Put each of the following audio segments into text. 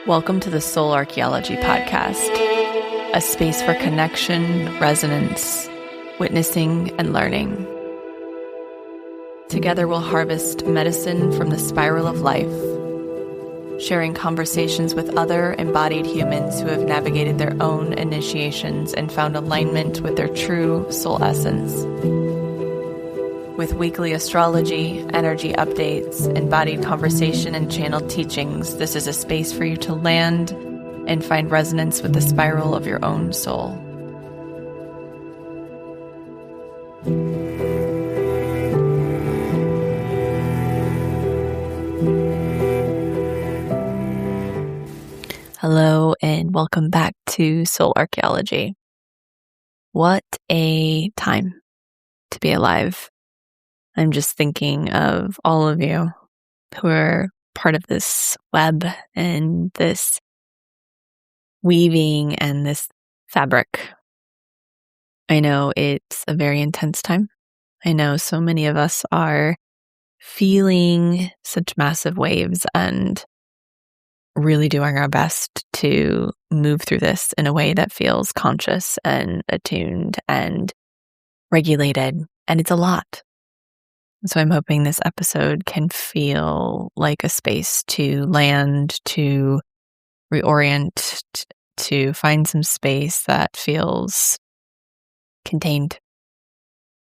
Welcome to the Soul Archaeology podcast, a space for connection, resonance, witnessing, and learning. Together we'll harvest medicine from the spiral of life, sharing conversations with other embodied humans who have navigated their own initiations and found alignment with their true soul essence. With weekly astrology, energy updates, embodied conversation, and channeled teachings, this is a space for you to land and find resonance with the spiral of your own soul. Hello, and welcome back to Soul Archaeology. What a time to be alive. I'm just thinking of all of you who are part of this web and this weaving and this fabric. I know it's a very intense time. I know so many of us are feeling such massive waves and really doing our best to move through this in a way that feels conscious and attuned and regulated. And it's a lot. So I'm hoping this episode can feel like a space to land, to reorient, to find some space that feels contained.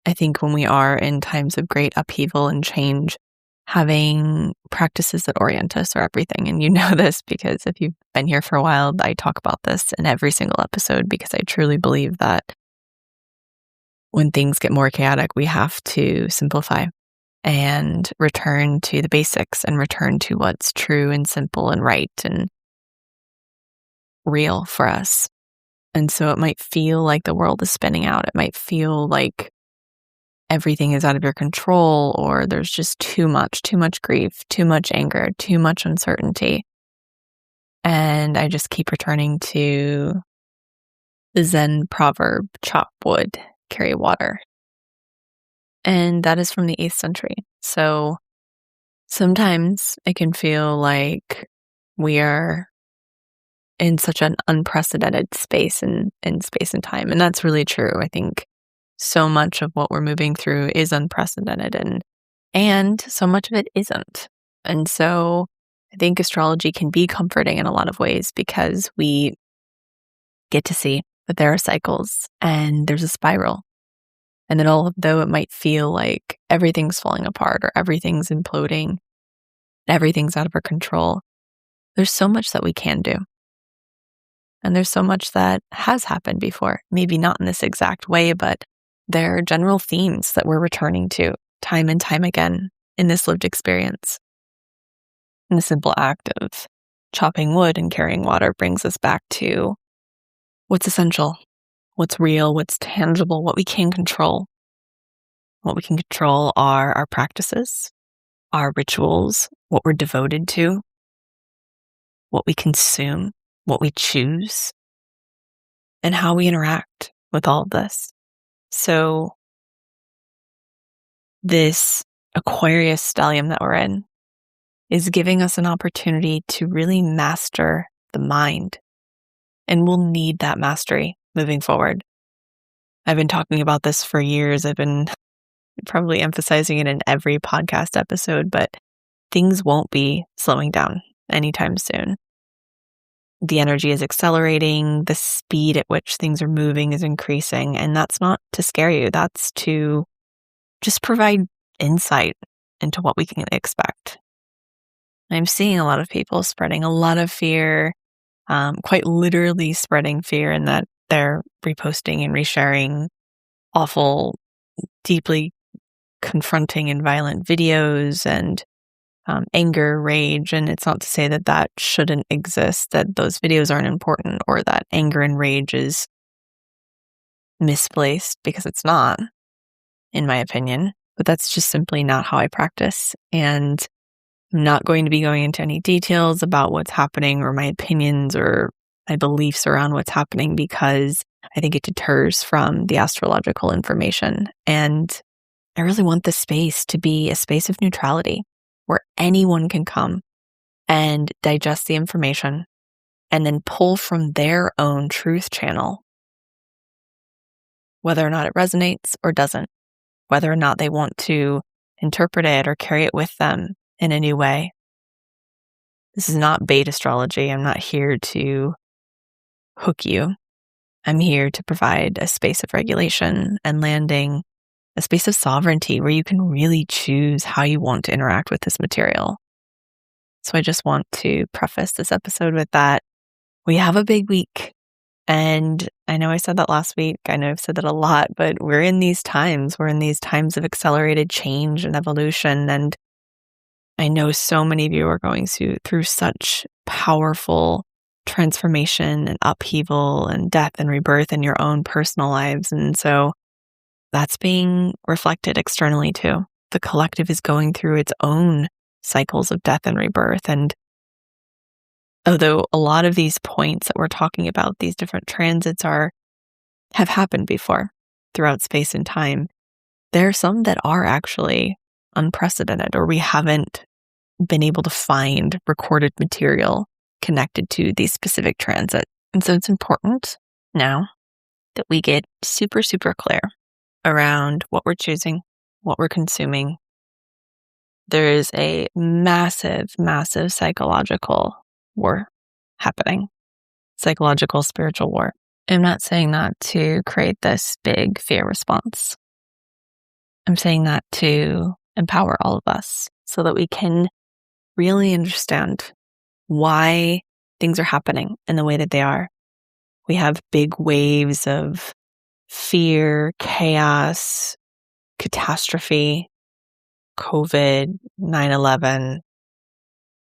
I think when we are in times of great upheaval and change, having practices that orient us are everything. And you know this because if you've been here for a while, I talk about this in every single episode because I truly believe that when things get more chaotic, we have to simplify and return to the basics and return to what's true and simple and right and real for us. And so it might feel like the world is spinning out. It might feel like everything is out of your control, or there's just too much grief, too much anger, too much uncertainty. And I just keep returning to the Zen proverb, chop wood, carry water. And that is from the 8th century. So sometimes it can feel like we are in such an unprecedented space in space and time. And that's really true. I think so much of what we're moving through is unprecedented and so much of it isn't. And so I think astrology can be comforting in a lot of ways because we get to see that there are cycles and there's a spiral. And then although it might feel like everything's falling apart or everything's imploding, everything's out of our control, there's so much that we can do. And there's so much that has happened before, maybe not in this exact way, but there are general themes that we're returning to time and time again in this lived experience. And the simple act of chopping wood and carrying water brings us back to what's essential, what's real, what's tangible, what we can control. What we can control are our practices, our rituals, what we're devoted to, what we consume, what we choose, and how we interact with all of this. So this Aquarius stellium that we're in is giving us an opportunity to really master the mind. And we'll need that mastery moving forward. I've been talking about this for years. I've been probably emphasizing it in every podcast episode, but things won't be slowing down anytime soon. The energy is accelerating. The speed at which things are moving is increasing. And that's not to scare you. That's to just provide insight into what we can expect. I'm seeing a lot of people spreading a lot of fear, quite literally spreading fear in that they're reposting and resharing awful, deeply confronting and violent videos and anger, rage. And it's not to say that that shouldn't exist, that those videos aren't important, or that anger and rage is misplaced, because it's not, in my opinion. But that's just simply not how I practice. And I'm not going to be going into any details about what's happening or my opinions or my beliefs around what's happening, because I think it deters from the astrological information. And I really want this space to be a space of neutrality where anyone can come and digest the information and then pull from their own truth channel, whether or not it resonates or doesn't, whether or not they want to interpret it or carry it with them in a new way. This is not bait astrology. I'm not here to hook you. I'm here to provide a space of regulation and landing, a space of sovereignty where you can really choose how you want to interact with this material. So I just want to preface this episode with that. We have a big week. And I know I said that last week. I know I've said that a lot, but we're in these times. We're in these times of accelerated change and evolution. And I know so many of you are going through such powerful transformation and upheaval and death and rebirth in your own personal lives. And so that's being reflected externally too. The collective is going through its own cycles of death and rebirth. And although a lot of these points that we're talking about, these different transits have happened before throughout space and time, there are some that are actually unprecedented, or we haven't been able to find recorded material connected to these specific transits. And so it's important now that we get super, super clear around what we're choosing, what we're consuming. There is a massive, massive psychological war happening, psychological, spiritual war. I'm not saying that to create this big fear response. I'm saying that to empower all of us so that we can really understand why things are happening in the way that they are. We have big waves of fear, chaos, catastrophe, COVID, 9/11,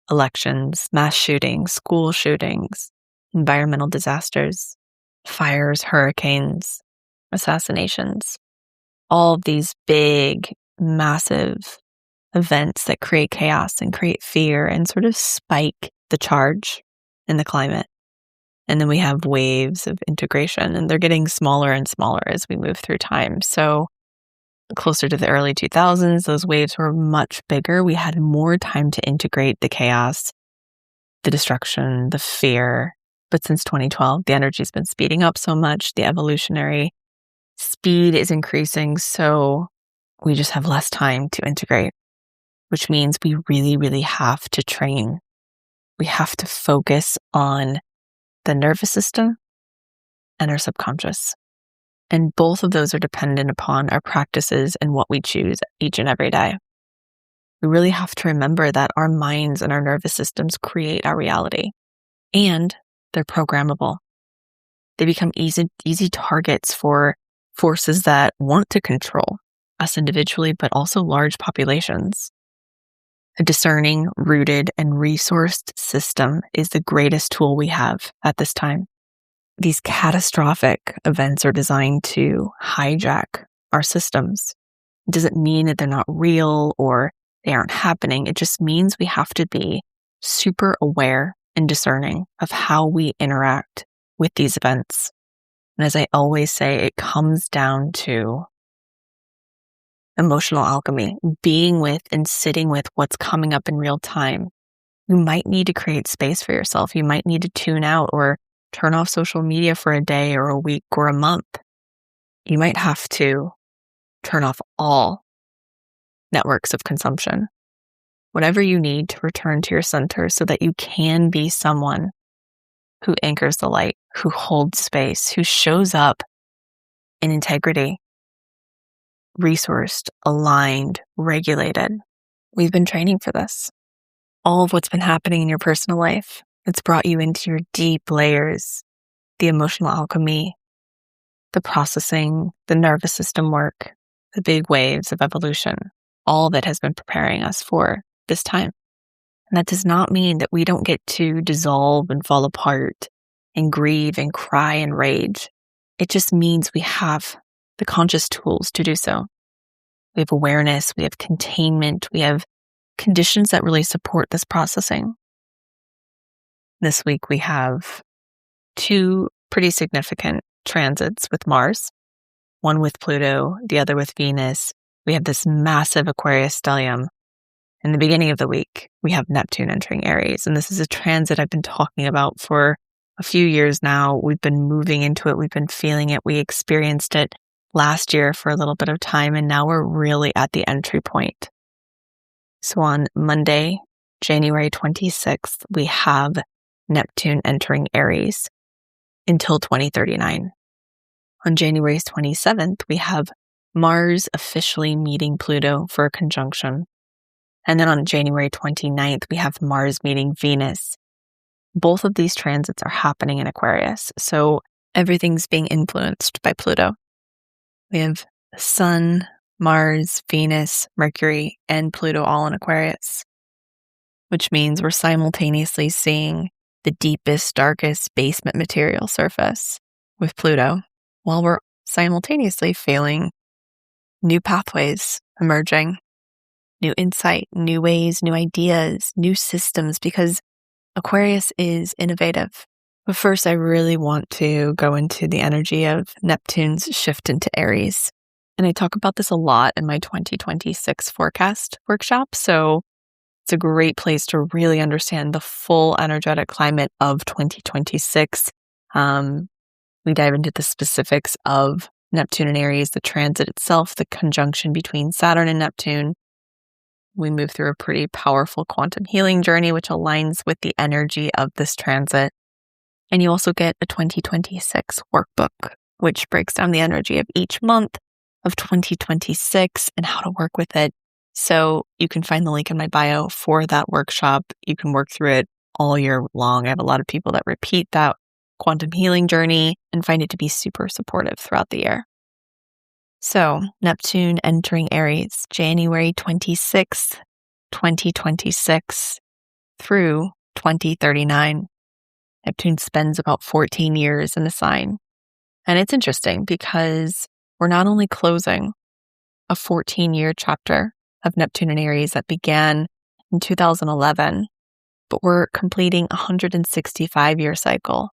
elections, mass shootings, school shootings, environmental disasters, fires, hurricanes, assassinations. All of these big, massive events that create chaos and create fear and sort of spike the charge in the climate. And then we have waves of integration, and they're getting smaller and smaller as we move through time. So closer to the early 2000s, those waves were much bigger. We had more time to integrate the chaos, the destruction, the fear. But since 2012, the energy's been speeding up so much. The evolutionary speed is increasing. So we just have less time to integrate, which means we really, really have to train. We have to focus on the nervous system and our subconscious. And both of those are dependent upon our practices and what we choose each and every day. We really have to remember that our minds and our nervous systems create our reality, and they're programmable. They become easy targets for forces that want to control us individually, but also large populations. A discerning, rooted, and resourced system is the greatest tool we have at this time. These catastrophic events are designed to hijack our systems. It doesn't mean that they're not real or they aren't happening. It just means we have to be super aware and discerning of how we interact with these events. And as I always say, it comes down to emotional alchemy, being with and sitting with what's coming up in real time. You might need to create space for yourself. You might need to tune out or turn off social media for a day or a week or a month. You might have to turn off all networks of consumption. Whatever you need to return to your center so that you can be someone who anchors the light, who holds space, who shows up in integrity, resourced, aligned, regulated. We've been training for this. All of what's been happening in your personal life, it's brought you into your deep layers, the emotional alchemy, the processing, the nervous system work, the big waves of evolution, all that has been preparing us for this time. And that does not mean that we don't get to dissolve and fall apart and grieve and cry and rage. It just means we have the conscious tools to do so. We have awareness, we have containment, we have conditions that really support this processing. This week we have 2 pretty significant transits with Mars, one with Pluto, the other with Venus. We have this massive Aquarius stellium. In the beginning of the week, we have Neptune entering Aries, and this is a transit I've been talking about for a few years now. We've been moving into it. We've been feeling it. We experienced it last year for a little bit of time, and now we're really at the entry point. So on Monday, January 26th, we have Neptune entering Aries until 2039. On January 27th, we have Mars officially meeting Pluto for a conjunction. And then on January 29th, we have Mars meeting Venus. Both of these transits are happening in Aquarius, so everything's being influenced by Pluto. We have Sun, Mars, Venus, Mercury, and Pluto all in Aquarius, which means we're simultaneously seeing the deepest, darkest basement material surface with Pluto, while we're simultaneously feeling new pathways emerging, new insight, new ways, new ideas, new systems, because Aquarius is innovative. But first, I really want to go into the energy of Neptune's shift into Aries. And I talk about this a lot in my 2026 forecast workshop. So it's a great place to really understand the full energetic climate of 2026. We dive into the specifics of Neptune and Aries, the transit itself, the conjunction between Saturn and Neptune. We move through a pretty powerful quantum healing journey, which aligns with the energy of this transit. And you also get a 2026 workbook, which breaks down the energy of each month of 2026 and how to work with it. So you can find the link in my bio for that workshop. You can work through it all year long. I have a lot of people that repeat that quantum healing journey and find it to be super supportive throughout the year. So Neptune entering Aries, January 26th, 2026 through 2039. Neptune spends about 14 years in the sign. And it's interesting because we're not only closing a 14-year chapter of Neptune and Aries that began in 2011, but we're completing a 165-year cycle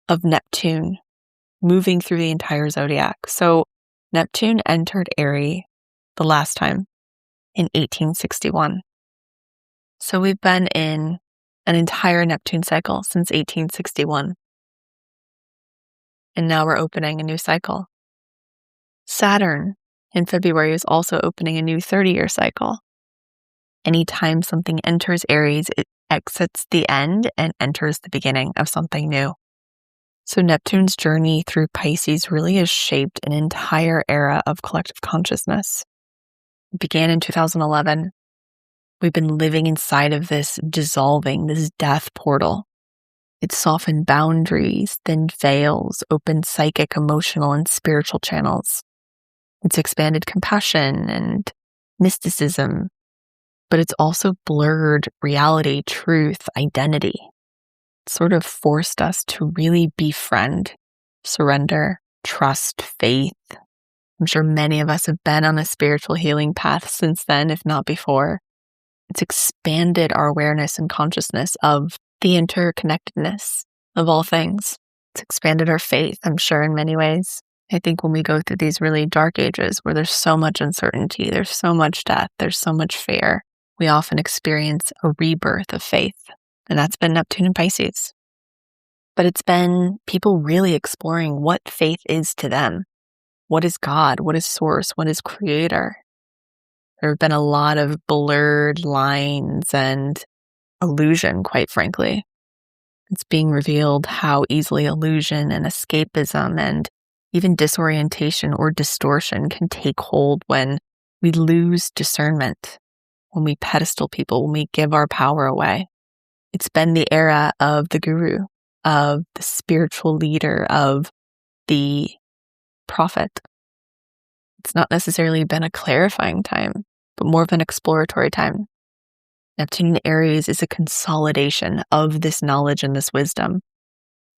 of Neptune moving through the entire zodiac. So Neptune entered Aries the last time in 1861. So we've been in an entire Neptune cycle since 1861. And now we're opening a new cycle. Saturn in February is also opening a new 30-year cycle. Anytime something enters Aries, it exits the end and enters the beginning of something new. So Neptune's journey through Pisces really has shaped an entire era of collective consciousness. It began in 2011. We've been living inside of this dissolving, this death portal. It's softened boundaries, thinned veils, opened psychic, emotional, and spiritual channels. It's expanded compassion and mysticism, but it's also blurred reality, truth, identity. It sort of forced us to really befriend, surrender, trust, faith. I'm sure many of us have been on a spiritual healing path since then, if not before. It's expanded our awareness and consciousness of the interconnectedness of all things. It's expanded our faith, I'm sure, in many ways. I think when we go through these really dark ages where there's so much uncertainty, there's so much death, there's so much fear, we often experience a rebirth of faith. And that's been Neptune and Pisces. But it's been people really exploring what faith is to them. What is God? What is source? What is creator? There have been a lot of blurred lines and illusion, quite frankly. It's being revealed how easily illusion and escapism and even disorientation or distortion can take hold when we lose discernment, when we pedestal people, when we give our power away. It's been the era of the guru, of the spiritual leader, of the prophet. It's not necessarily been a clarifying time, but more of an exploratory time. Neptune in Aries is a consolidation of this knowledge and this wisdom.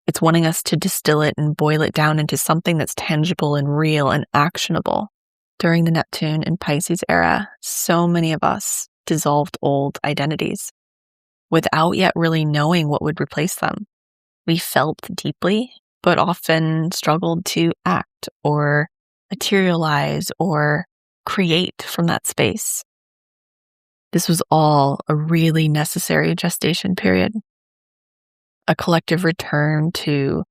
It's wanting us to distill it and boil it down into something that's tangible and real and actionable. During the Neptune and Pisces era, so many of us dissolved old identities without yet really knowing what would replace them. We felt deeply, but often struggled to act or materialize or create from that space. This was all a really necessary gestation period. a collective return to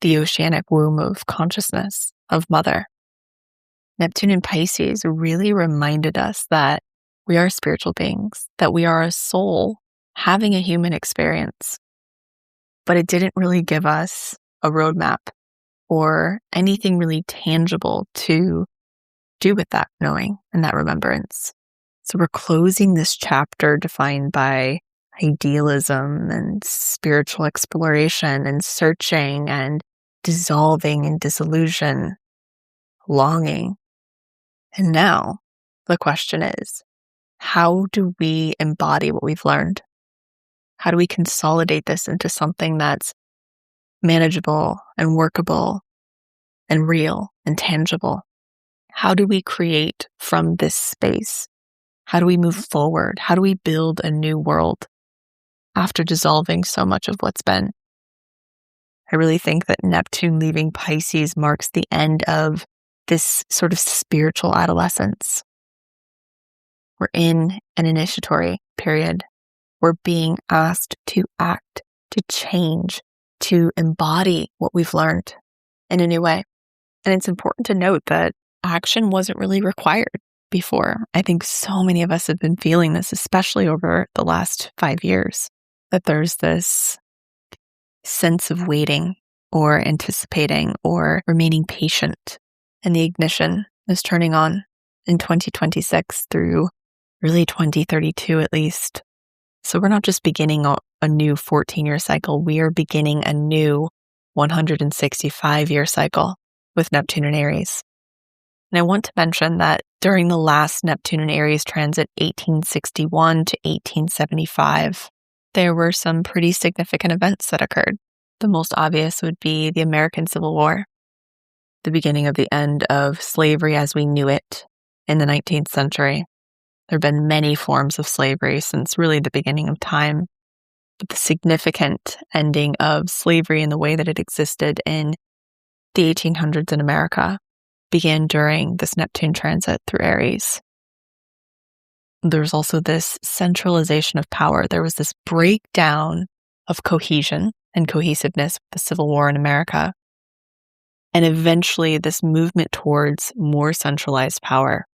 the oceanic womb of consciousness, of Mother. Neptune in Pisces really reminded us that we are spiritual beings, that we are a soul having a human experience. But it didn't really give us a roadmap or anything really tangible to do with that knowing and that remembrance. So we're closing this chapter defined by idealism and spiritual exploration and searching and dissolving and disillusion, longing. And now the question is, how do we embody what we've learned? How do we consolidate this into something that's manageable and workable and real and tangible? How do we create from this space? How do we move forward? How do we build a new world after dissolving so much of what's been? I really think that Neptune leaving Pisces marks the end of this sort of spiritual adolescence. We're in an initiatory period. We're being asked to act, to change, to embody what we've learned in a new way. And it's important to note that action wasn't really required before. I think so many of us have been feeling this, especially over the last 5 years, that there's this sense of waiting or anticipating or remaining patient. And the ignition is turning on in 2026 through really 2032 at least. So we're not just beginning a new 14-year cycle, we are beginning a new 165-year cycle with Neptune in Aries. And I want to mention that during the last Neptune in Aries transit, 1861 to 1875, there were some pretty significant events that occurred. The most obvious would be the American Civil War, the beginning of the end of slavery as we knew it in the 19th century. There have been many forms of slavery since really the beginning of time, but the significant ending of slavery in the way that it existed in the 1800s in America began during this Neptune transit through Aries. There's also this centralization of power. There was this breakdown of cohesion and cohesiveness with the Civil War in America, and eventually this movement towards more centralized power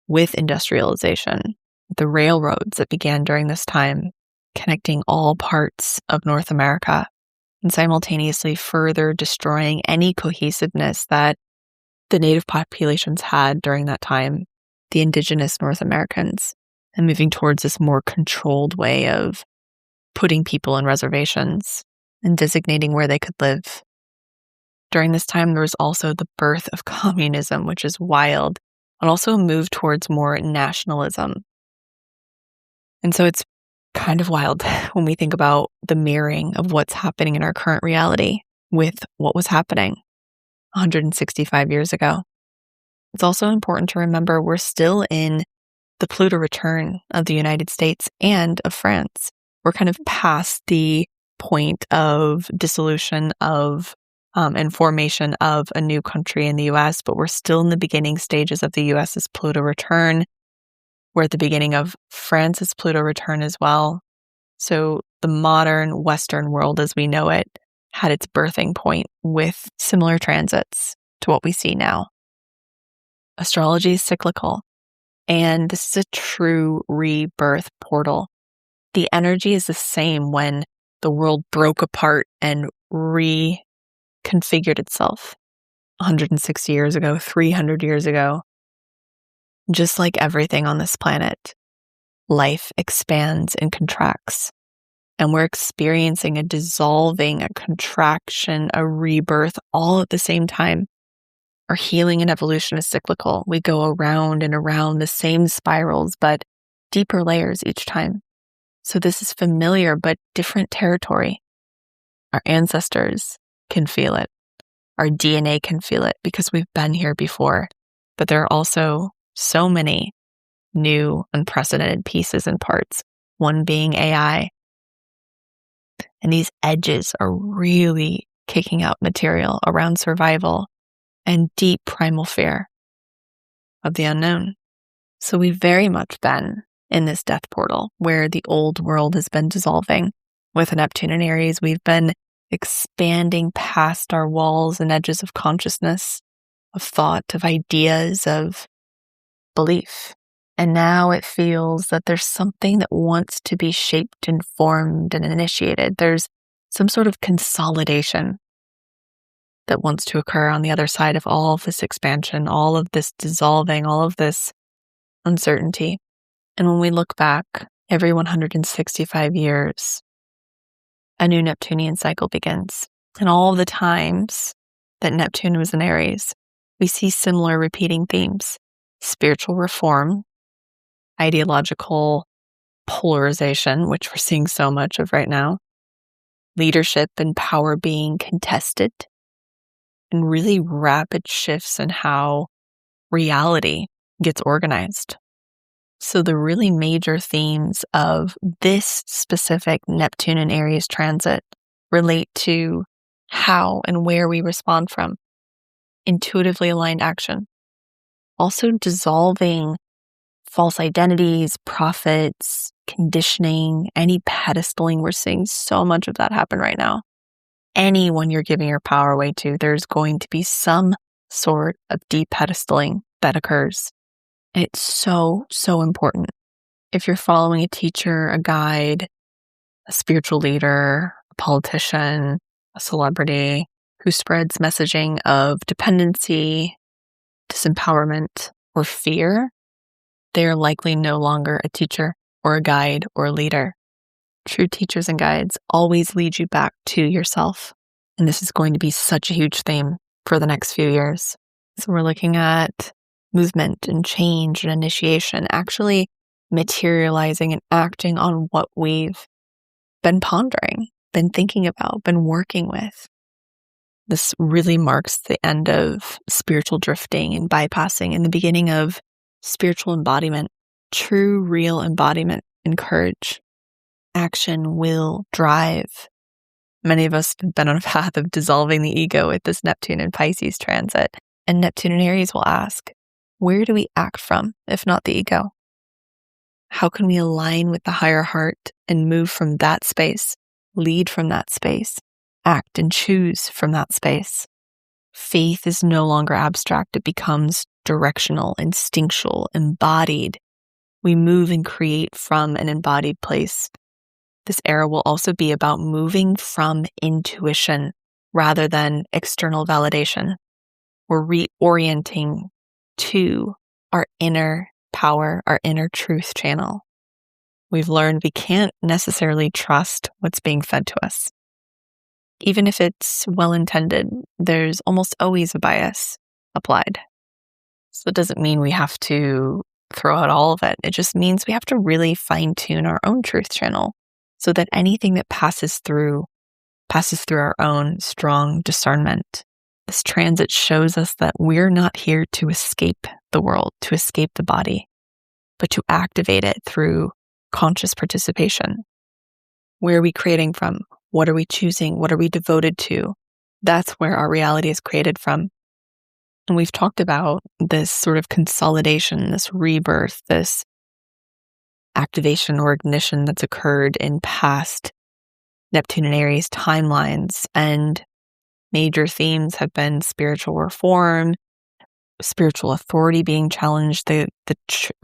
with industrialization, the railroads that began during this time, connecting all parts of North America and simultaneously further destroying any cohesiveness that the native populations had during that time, the indigenous North Americans, and moving towards this more controlled way of putting people in reservations and designating where they could live. During this time, there was also the birth of communism, which is wild, and also a move towards more nationalism. And so it's kind of wild when we think about the mirroring of what's happening in our current reality with what was happening 165 years ago. It's also important to remember we're still in the Pluto return of the United States and of France. We're kind of past the point of dissolution of and formation of a new country in the US, but we're still in the beginning stages of the US's Pluto return. We're at the beginning of France's Pluto return as well. So the modern Western world as we know it had its birthing point with similar transits to what we see now. Astrology is cyclical, and this is a true rebirth portal. The energy is the same when the world broke apart and reconfigured itself 160 years ago, 300 years ago. Just like everything on this planet, life expands and contracts. And we're experiencing a dissolving, a contraction, a rebirth all at the same time. Our healing and evolution is cyclical. We go around and around the same spirals, but deeper layers each time. So this is familiar, but different territory. Our ancestors can feel it. Our DNA can feel it because we've been here before. But there are also so many new, unprecedented pieces and parts, one being AI. And these edges are really kicking out material around survival and deep primal fear of the unknown. So we've very much been in this death portal where the old world has been dissolving, with Neptune and Aries. We've been expanding past our walls and edges of consciousness, of thought, of ideas, of belief. And now it feels that there's something that wants to be shaped and formed and initiated. There's some sort of consolidation that wants to occur on the other side of all of this expansion, all of this dissolving, all of this uncertainty. And when we look back, every 165 years, a new Neptunian cycle begins. And all the times that Neptune was in Aries, we see similar repeating themes: spiritual reform, ideological polarization, which we're seeing so much of right now, leadership and power being contested, and really rapid shifts in how reality gets organized. So the really major themes of this specific Neptune and Aries transit relate to how and where we respond from. Intuitively aligned action. Also dissolving false identities, prophets, conditioning, any pedestaling. We're seeing so much of that happen right now. Anyone you're giving your power away to, there's going to be some sort of de-pedestaling that occurs. And it's so, so important. If you're following a teacher, a guide, a spiritual leader, a politician, a celebrity who spreads messaging of dependency, disempowerment, or fear, they're likely no longer a teacher or a guide or a leader. True teachers and guides always lead you back to yourself. And this is going to be such a huge theme for the next few years. So we're looking at movement and change and initiation, actually materializing and acting on what we've been pondering, been thinking about, been working with. This really marks the end of spiritual drifting and bypassing and the beginning of spiritual embodiment, true, real embodiment and courage. Action will drive. Many of us have been on a path of dissolving the ego with this Neptune and Pisces transit. And Neptune and Aries will ask, where do we act from, if not the ego? How can we align with the higher heart and move from that space, lead from that space, act and choose from that space? Faith is no longer abstract. It becomes directional, instinctual, embodied. We move and create from an embodied place. This era will also be about moving from intuition rather than external validation. We're reorienting to our inner power, our inner truth channel. We've learned we can't necessarily trust what's being fed to us. Even if it's well-intended, there's almost always a bias applied. So it doesn't mean we have to throw out all of it. It just means we have to really fine-tune our own truth channel so that anything that passes through our own strong discernment. This transit shows us that we're not here to escape the world, to escape the body, but to activate it through conscious participation. Where are we creating from? What are we choosing? What are we devoted to? That's where our reality is created from. And we've talked about this sort of consolidation, this rebirth, this activation or ignition that's occurred in past Neptune and Aries timelines. And major themes have been spiritual reform, spiritual authority being challenged. The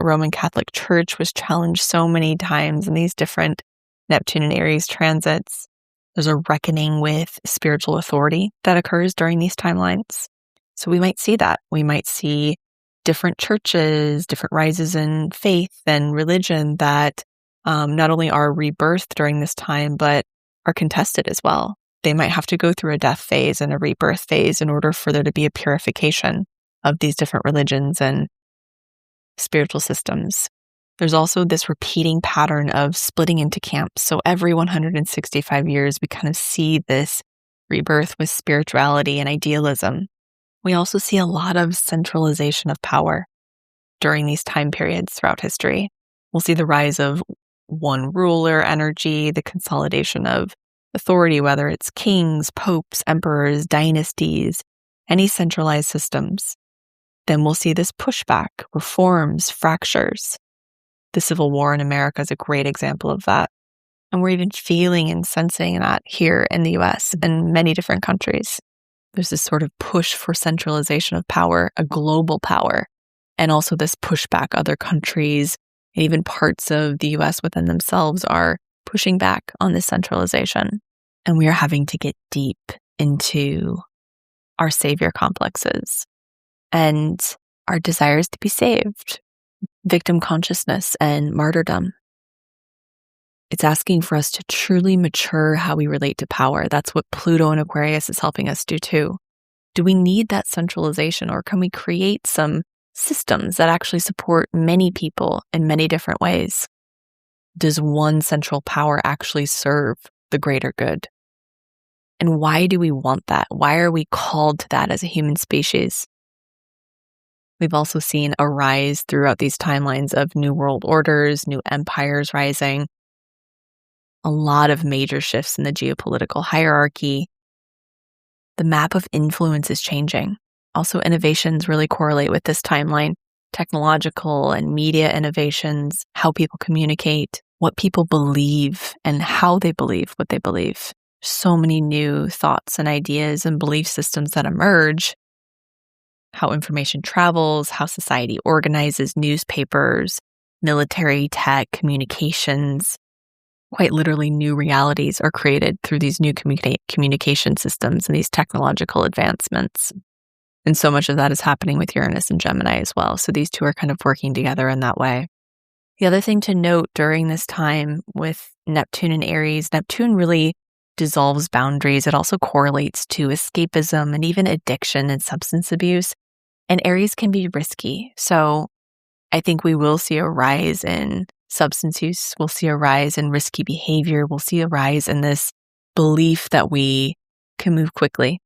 Roman Catholic Church was challenged so many times in these different Neptune and Aries transits. There's a reckoning with spiritual authority that occurs during these timelines. So we might see that. We might see different churches, different rises in faith and religion that not only are rebirthed during this time, but are contested as well. They might have to go through a death phase and a rebirth phase in order for there to be a purification of these different religions and spiritual systems. There's also this repeating pattern of splitting into camps. So every 165 years, we kind of see this rebirth with spirituality and idealism. We also see a lot of centralization of power during these time periods throughout history. We'll see the rise of one ruler energy, the consolidation of authority, whether it's kings, popes, emperors, dynasties, any centralized systems. Then we'll see this pushback, reforms, fractures. The Civil War in America is a great example of that. And we're even feeling and sensing that here in the US and many different countries. There's this sort of push for centralization of power, a global power, and also this pushback. Other countries, and even parts of the US within themselves are pushing back on this centralization. And we are having to get deep into our savior complexes and our desires to be saved, victim consciousness, and martyrdom. It's asking for us to truly mature how we relate to power. That's what Pluto and Aquarius is helping us do too. Do we need that centralization, or can we create some systems that actually support many people in many different ways? Does one central power actually serve the greater good? And why do we want that? Why are we called to that as a human species? We've also seen a rise throughout these timelines of new world orders, new empires rising, a lot of major shifts in the geopolitical hierarchy. The map of influence is changing. Also, innovations really correlate with this timeline. Technological and media innovations, how people communicate, what people believe, and how they believe what they believe. So many new thoughts and ideas and belief systems that emerge. How information travels, how society organizes, newspapers, military, tech, communications. Quite literally, new realities are created through these new communication systems and these technological advancements. And so much of that is happening with Uranus and Gemini as well. So these two are kind of working together in that way. The other thing to note during this time with Neptune and Aries, Neptune really dissolves boundaries. It also correlates to escapism and even addiction and substance abuse. And Aries can be risky. So I think we will see a rise in substance use. We'll see a rise in risky behavior. We'll see a rise in this belief that we can move quickly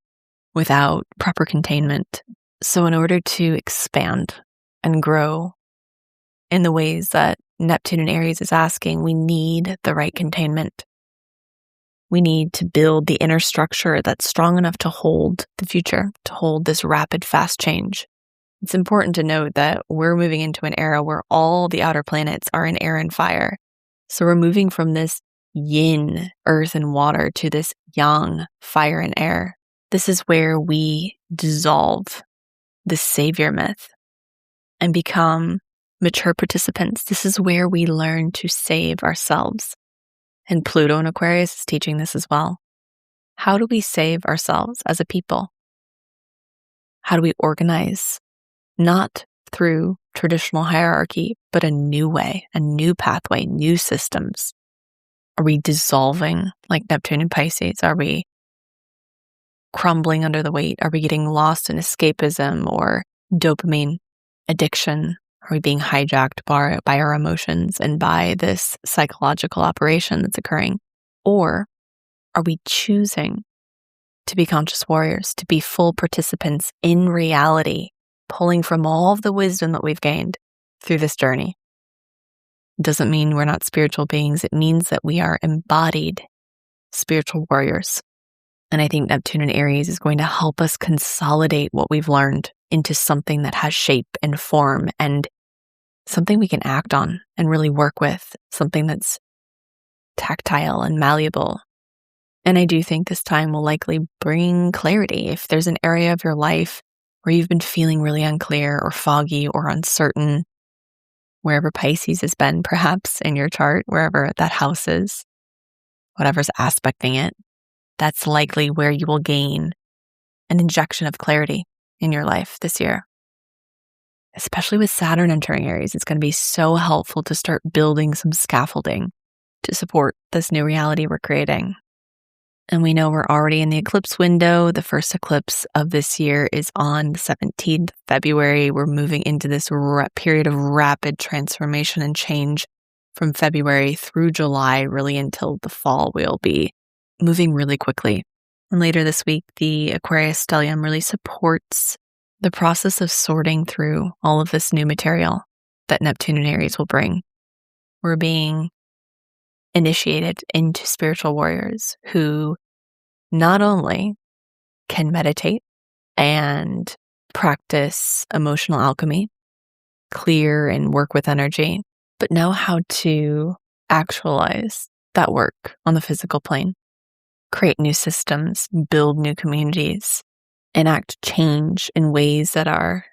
without proper containment. So in order to expand and grow in the ways that Neptune and Aries is asking, we need the right containment. We need to build the inner structure that's strong enough to hold the future, to hold this rapid, fast change. It's important to note that we're moving into an era where all the outer planets are in air and fire. So we're moving from this yin, earth and water, to this yang, fire and air. This is where we dissolve the savior myth and become mature participants. This is where we learn to save ourselves. And Pluto and Aquarius is teaching this as well. How do we save ourselves as a people? How do we organize? Not through traditional hierarchy, but a new way, a new pathway, new systems. Are we dissolving like Neptune and Pisces? Are we crumbling under the weight? Are we getting lost in escapism or dopamine addiction? Are we being hijacked by our emotions and by this psychological operation that's occurring? Or are we choosing to be conscious warriors, to be full participants in reality, pulling from all of the wisdom that we've gained through this journey? It doesn't mean we're not spiritual beings. It means that we are embodied spiritual warriors. And I think Neptune and Aries is going to help us consolidate what we've learned into something that has shape and form and something we can act on and really work with, something that's tactile and malleable. And I do think this time will likely bring clarity. If there's an area of your life where you've been feeling really unclear or foggy or uncertain, wherever Pisces has been, perhaps in your chart, wherever that house is, whatever's aspecting it, that's likely where you will gain an injection of clarity in your life this year. Especially with Saturn entering Aries, it's going to be so helpful to start building some scaffolding to support this new reality we're creating. And we know we're already in the eclipse window. The first eclipse of this year is on the 17th of February. We're moving into this period of rapid transformation and change from February through July, really until the fall. We'll be moving really quickly. And later this week, the Aquarius stellium really supports the process of sorting through all of this new material that Neptune and Aries will bring. We're being initiated into spiritual warriors who not only can meditate and practice emotional alchemy, clear and work with energy, but know how to actualize that work on the physical plane, create new systems, build new communities, enact change in ways that are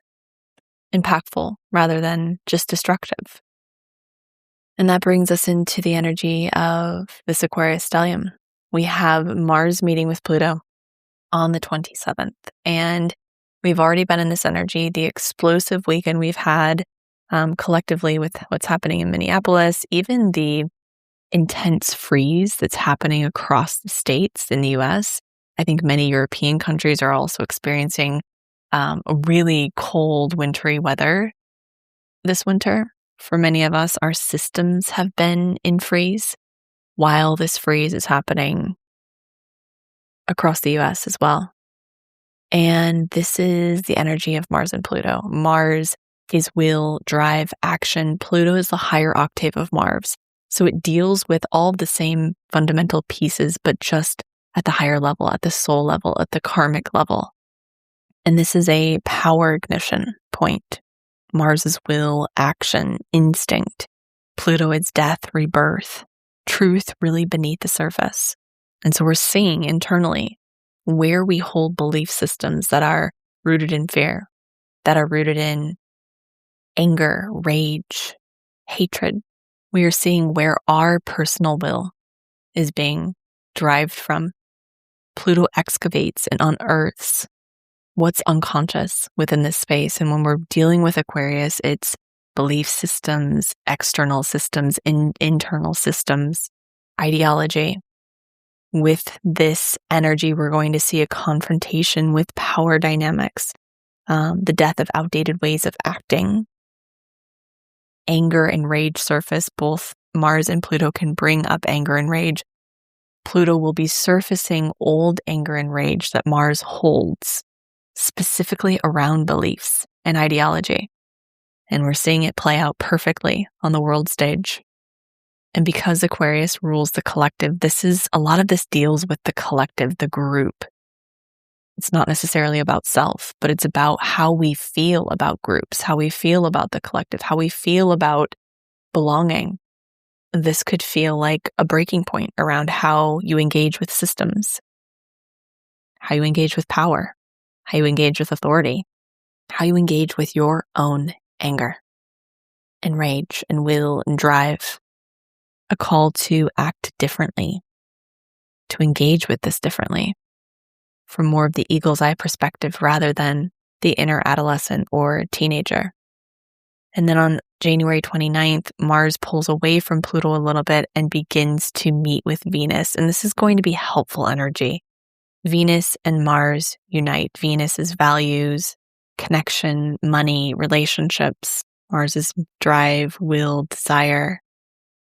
impactful rather than just destructive. And that brings us into the energy of this Aquarius stellium. We have Mars meeting with Pluto on the 27th, and we've already been in this energy. The explosive weekend we've had collectively with what's happening in Minneapolis, even the intense freeze that's happening across the states in the US. I think many European countries are also experiencing a really cold, wintry weather this winter. For many of us, our systems have been in freeze while this freeze is happening across the US as well. And this is the energy of Mars and Pluto. Mars is will, drive, action. Pluto is the higher octave of Mars. So it deals with all the same fundamental pieces, but just at the higher level, at the soul level, at the karmic level. And this is a power ignition point. Mars is will, action, instinct. Pluto is death, rebirth, truth really beneath the surface. And so we're seeing internally where we hold belief systems that are rooted in fear, that are rooted in anger, rage, hatred. We are seeing where our personal will is being derived from. Pluto excavates and unearths what's unconscious within this space. And when we're dealing with Aquarius, it's belief systems, external systems, internal systems, ideology. With this energy, we're going to see a confrontation with power dynamics, the death of outdated ways of acting. Anger and rage surface. Both Mars and Pluto can bring up anger and rage. Pluto will be surfacing old anger and rage that Mars holds, specifically around beliefs and ideology. And we're seeing it play out perfectly on the world stage. And because Aquarius rules the collective, a lot of this deals with the collective, the group. It's not necessarily about self, but it's about how we feel about groups, how we feel about the collective, how we feel about belonging. This could feel like a breaking point around how you engage with systems, how you engage with power, how you engage with authority, how you engage with your own anger and rage and will and drive. A call to act differently, to engage with this differently, from more of the eagle's eye perspective rather than the inner adolescent or teenager. And then on January 29th, Mars pulls away from Pluto a little bit and begins to meet with Venus. And this is going to be helpful energy. Venus and Mars unite. Venus is values, connection, money, relationships. Mars is drive, will, desire.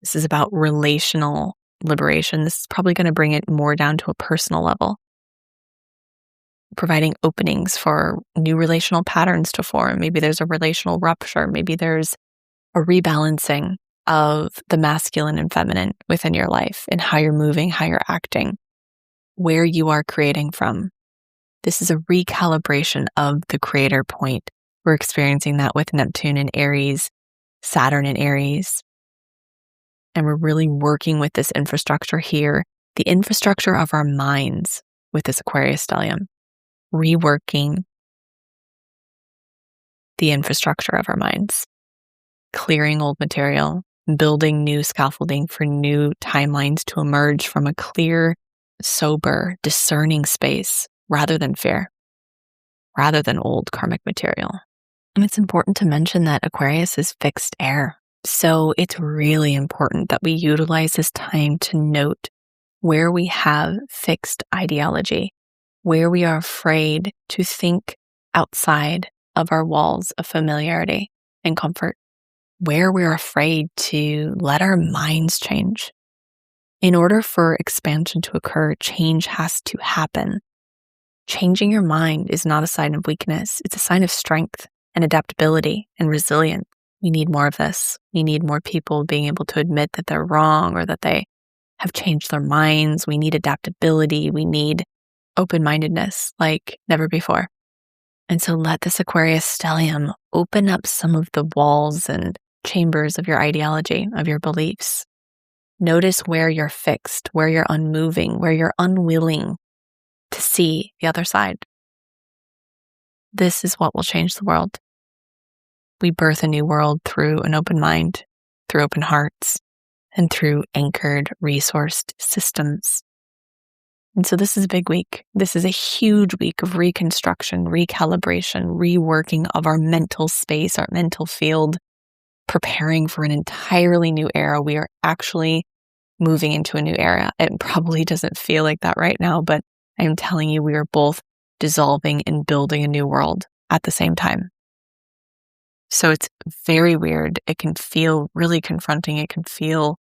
This is about relational liberation. This is probably going to bring it more down to a personal level, providing openings for new relational patterns to form. Maybe there's a relational rupture. Maybe there's a rebalancing of the masculine and feminine within your life and how you're moving, how you're acting, where you are creating from. This is a recalibration of the creator point. We're experiencing that with Neptune in Aries, Saturn in Aries. And we're really working with this infrastructure here, the infrastructure of our minds with this Aquarius stellium, reworking the infrastructure of our minds, clearing old material, building new scaffolding for new timelines to emerge from a clear, sober, discerning space rather than fear, rather than old karmic material. And it's important to mention that Aquarius is fixed air. So it's really important that we utilize this time to note where we have fixed ideology, where we are afraid to think outside of our walls of familiarity and comfort, where we're afraid to let our minds change. In order for expansion to occur, change has to happen. Changing your mind is not a sign of weakness. It's a sign of strength and adaptability and resilience. We need more of this. We need more people being able to admit that they're wrong or that they have changed their minds. We need adaptability. We need open-mindedness like never before. And so let this Aquarius stellium open up some of the walls and chambers of your ideology, of your beliefs. Notice where you're fixed, where you're unmoving, where you're unwilling to see the other side. This is what will change the world. We birth a new world through an open mind, through open hearts, and through anchored, resourced systems. And so this is a big week. This is a huge week of reconstruction, recalibration, reworking of our mental space, our mental field, preparing for an entirely new era. We are actually moving into a new era. It probably doesn't feel like that right now, but I am telling you, we are both dissolving and building a new world at the same time. So it's very weird. It can feel really confronting. It can feel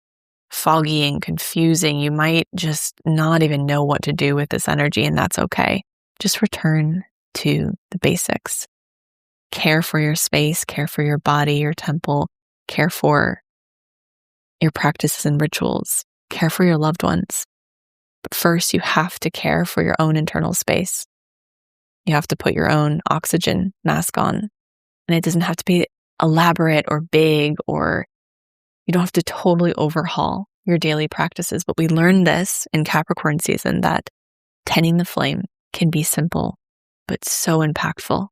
foggy and confusing. You might just not even know what to do with this energy, and that's okay. Just return to the basics. Care for your space, care for your body, your temple, care for your practices and rituals, care for your loved ones. But first, you have to care for your own internal space. You have to put your own oxygen mask on. And it doesn't have to be elaborate or big, or you don't have to totally overhaul your daily practices. But we learned this in Capricorn season, that tending the flame can be simple, but so impactful.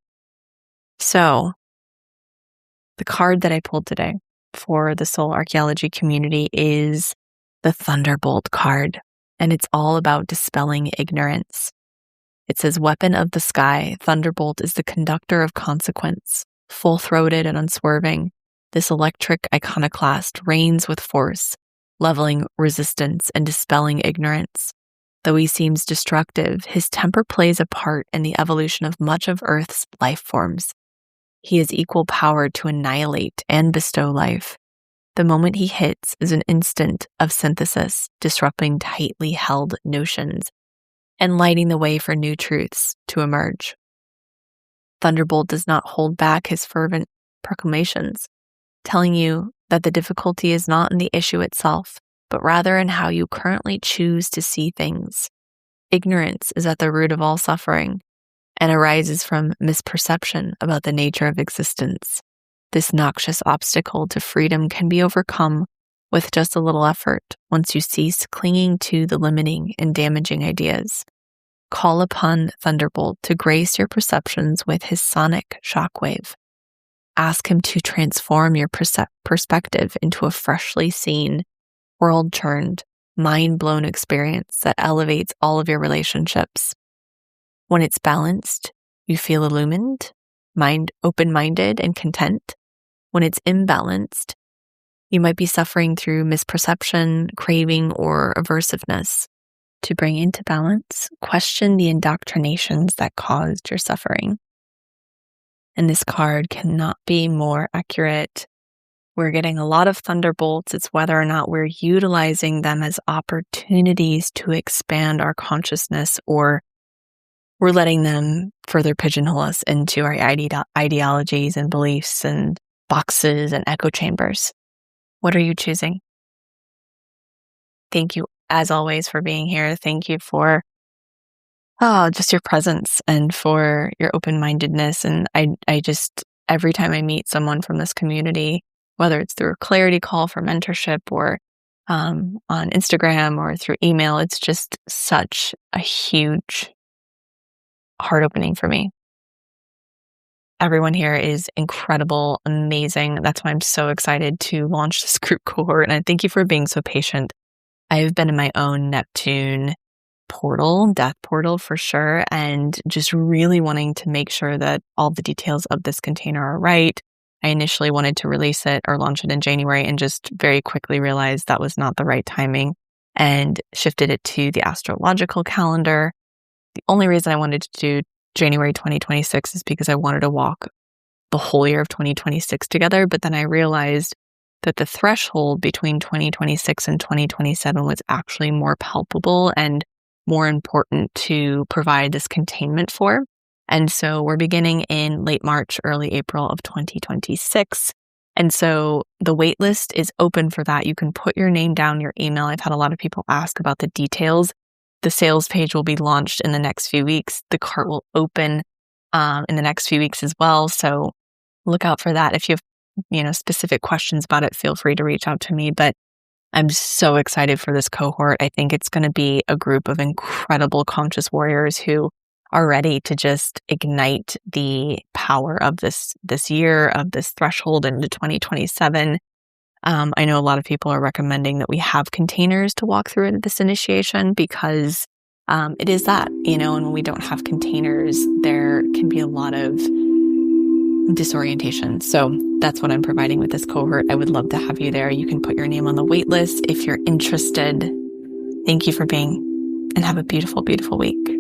So the card that I pulled today for the Soul Archaeology community is the Thunderbolt card, and it's all about dispelling ignorance. It says, weapon of the sky, Thunderbolt is the conductor of consequence. Full-throated and unswerving, this electric iconoclast reigns with force, leveling resistance and dispelling ignorance. Though he seems destructive, his temper plays a part in the evolution of much of Earth's life forms. He has equal power to annihilate and bestow life. The moment he hits is an instant of synthesis, disrupting tightly held notions and lighting the way for new truths to emerge. Thunderbolt does not hold back his fervent proclamations, telling you that the difficulty is not in the issue itself, but rather in how you currently choose to see things. Ignorance is at the root of all suffering and arises from misperception about the nature of existence. This noxious obstacle to freedom can be overcome with just a little effort once you cease clinging to the limiting and damaging ideas. Call upon Thunderbolt to grace your perceptions with his sonic shockwave. Ask him to transform your perspective into a freshly seen, world-turned, mind-blown experience that elevates all of your relationships. When it's balanced, you feel illumined, open-minded, and content. When it's imbalanced, you might be suffering through misperception, craving, or aversiveness. To bring into balance, question the indoctrinations that caused your suffering. And this card cannot be more accurate. We're getting a lot of thunderbolts. It's whether or not we're utilizing them as opportunities to expand our consciousness, or we're letting them further pigeonhole us into our ideologies and beliefs and boxes and echo chambers. What are you choosing? Thank you, as always, for being here. Thank you for just your presence and for your open-mindedness. And I just, every time I meet someone from this community, whether it's through a clarity call for mentorship or on Instagram or through email, it's just such a huge heart opening for me. Everyone here is incredible, amazing. That's why I'm so excited to launch this group cohort. And I thank you for being so patient. I've been in my own Neptune portal, death portal for sure, and just really wanting to make sure that all the details of this container are right. I initially wanted to release it or launch it in January and just very quickly realized that was not the right timing and shifted it to the astrological calendar. The only reason I wanted to do January 2026 is because I wanted to walk the whole year of 2026 together, but then I realized that the threshold between 2026 and 2027 was actually more palpable and more important to provide this containment for. And so we're beginning in late March, early April of 2026. And so the wait list is open for that. You can put your name down, your email. I've had a lot of people ask about the details. The sales page will be launched in the next few weeks. The cart will open in the next few weeks as well. So look out for that. If you have specific questions about it, feel free to reach out to me. But I'm so excited for this cohort. I think it's going to be a group of incredible conscious warriors who are ready to just ignite the power of this year, of this threshold into 2027. I know a lot of people are recommending that we have containers to walk through this initiation because it is that, and when we don't have containers, there can be a lot of disorientation. So that's what I'm providing with this cohort. I would love to have you there. You can put your name on the wait list if you're interested. Thank you for being, and have a beautiful, beautiful week.